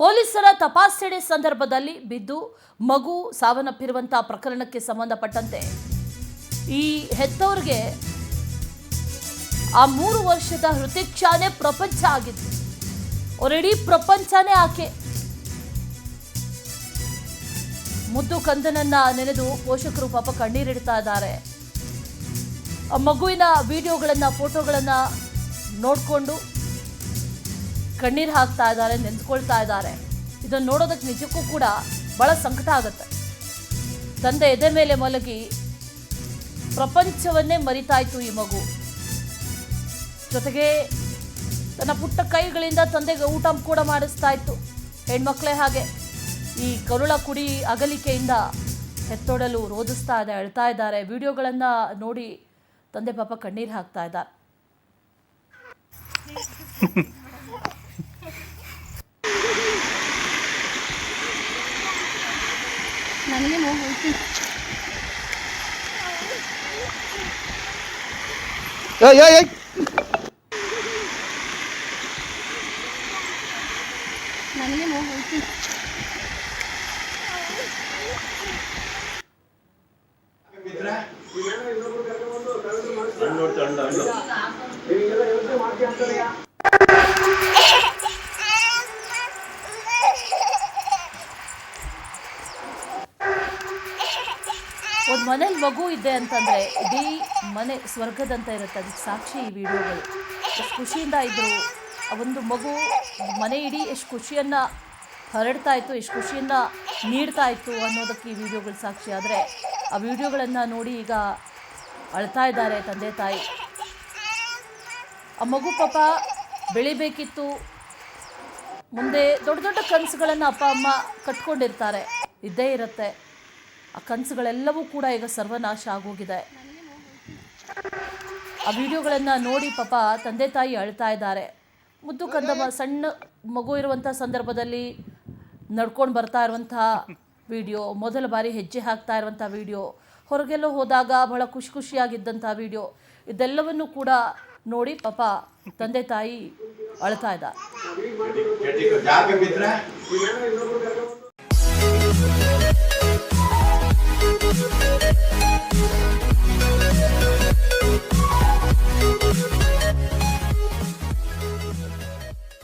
ಪೊಲೀಸರ ತಪಾಸಣೆ ಸಂದರ್ಭದಲ್ಲಿ ಬಿದ್ದು ಮಗು ಸಾವನ್ನಪ್ಪಿರುವಂತಹ ಪ್ರಕರಣಕ್ಕೆ ಸಂಬಂಧಪಟ್ಟಂತೆ ಈ ಹೆತ್ತವರಿಗೆ ಆ 3 ವರ್ಷದ ಹೃತಿಕ್ಷಾನೇ ಪ್ರಪಂಚ ಆಗಿತ್ತು. ಇಡೀ ಪ್ರಪಂಚನೇ ಆಕೆ. ಮುದ್ದು ಕಂದನನ್ನ ನೆನೆದು ಪೋಷಕರು ಪಾಪ ಕಣ್ಣೀರಿಡ್ತಾ ಇದ್ದಾರೆ. ಆ ಮಗುವಿನ ವಿಡಿಯೋಗಳನ್ನ ಫೋಟೋಗಳನ್ನ ನೋಡಿಕೊಂಡು ಕಣ್ಣೀರು ಹಾಕ್ತಾ ಇದ್ದಾರೆ, ನೆನೆಸ್ಕೊಳ್ತಾ ಇದ್ದಾರೆ. ಇದನ್ನು ನೋಡೋದಕ್ಕೆ ನಿಜಕ್ಕೂ ಕೂಡ ಬಹಳ ಸಂಕಟ ಆಗುತ್ತೆ. ತಂದೆ ಎದೆ ಮೇಲೆ ಮಲಗಿ ಪ್ರಪಂಚವನ್ನೇ ಮರಿತಾ ಇತ್ತು ಈ ಮಗು. ಜೊತೆಗೆ ತನ್ನ ಪುಟ್ಟ ಕೈಗಳಿಂದ ತಂದೆಗೆ ಊಟ ಕೂಡ ಮಾಡಿಸ್ತಾ ಇತ್ತು. ಹೆಣ್ಮಕ್ಳೇ ಹಾಗೆ. ಈ ಕರುಳ ಕುಡಿ ಅಗಲಿಕೆಯಿಂದ ಹೆತ್ತೊಡಲು ರೋಧಿಸ್ತಾ ಇದೆ, ಅಳ್ತಾ ಇದ್ದಾರೆ. ವಿಡಿಯೋಗಳನ್ನ ನೋಡಿ ತಂದೆ ಪಾಪ ಕಣ್ಣೀರು ಹಾಕ್ತಾ ಇದ್ದಾರೆ. ನನಗೆ ಹೋಗ್ತಿ ನನಗೆ ಹೋಗ್ತಿ ಒಂದು ಮನೇಲಿ ಮಗು ಇದೆ ಅಂತಂದ್ರೆ ಇಡೀ ಮನೆ ಸ್ವರ್ಗದಂತ ಇರುತ್ತೆ. ಅದಕ್ಕೆ ಸಾಕ್ಷಿ ಈ ವಿಡಿಯೋಗಳು. ಎಷ್ಟು ಖುಷಿಯಿಂದ ಇದ್ರು ಆ ಒಂದು ಮಗು. ಮನೆ ಇಡೀ ಎಷ್ಟು ಖುಷಿಯನ್ನ ಹರಡ್ತಾ ಇತ್ತು, ಎಷ್ಟು ಖುಷಿಯನ್ನ ನೀಡ್ತಾ ಇತ್ತು ಅನ್ನೋದಕ್ಕೆ ಈ ವಿಡಿಯೋಗಳು ಸಾಕ್ಷಿ. ಆದರೆ ಆ ವಿಡಿಯೋಗಳನ್ನು ನೋಡಿ ಈಗ ಅಳ್ತಾ ಇದ್ದಾರೆ ತಂದೆ ತಾಯಿ. ಆ ಮಗು ಪಾಪ ಬೆಳಿಬೇಕಿತ್ತು, ಮುಂದೆ ದೊಡ್ಡ ದೊಡ್ಡ ಕನಸುಗಳನ್ನು ಅಪ್ಪ ಅಮ್ಮ ಕಟ್ಕೊಂಡಿರ್ತಾರೆ, ಇದ್ದೇ ಇರುತ್ತೆ. ಆ ಕನಸುಗಳೆಲ್ಲವೂ ಕೂಡ ಈಗ ಸರ್ವನಾಶ ಆಗೋಗಿದೆ. ಆ ವಿಡಿಯೋಗಳನ್ನು ನೋಡಿ ಪಾಪ ತಂದೆ ತಾಯಿ ಅಳ್ತಾ ಇದ್ದಾರೆ. ಮುದ್ದು ಕಂದಮ್ಮ ಸಣ್ಣ ಮಗು ಇರುವಂಥ ಸಂದರ್ಭದಲ್ಲಿ ನಡ್ಕೊಂಡು ಬರ್ತಾ ಇರುವಂತಹ ವಿಡಿಯೋ, ಮೊದಲ ಬಾರಿ ಹೆಜ್ಜೆ ಹಾಕ್ತಾ ಇರುವಂಥ ವಿಡಿಯೋ, ಹೊರಗೆಲ್ಲೋ ಹೋದಾಗ ಬಹಳ ಖುಷಿಯಾಗಿದ್ದಂಥ ವಿಡಿಯೋ, ಇದೆಲ್ಲವನ್ನು ಕೂಡ ನೋಡಿ ಪಾಪ ತಂದೆ ತಾಯಿ ಅಳ್ತಾ ಇದ್ದಾರೆ.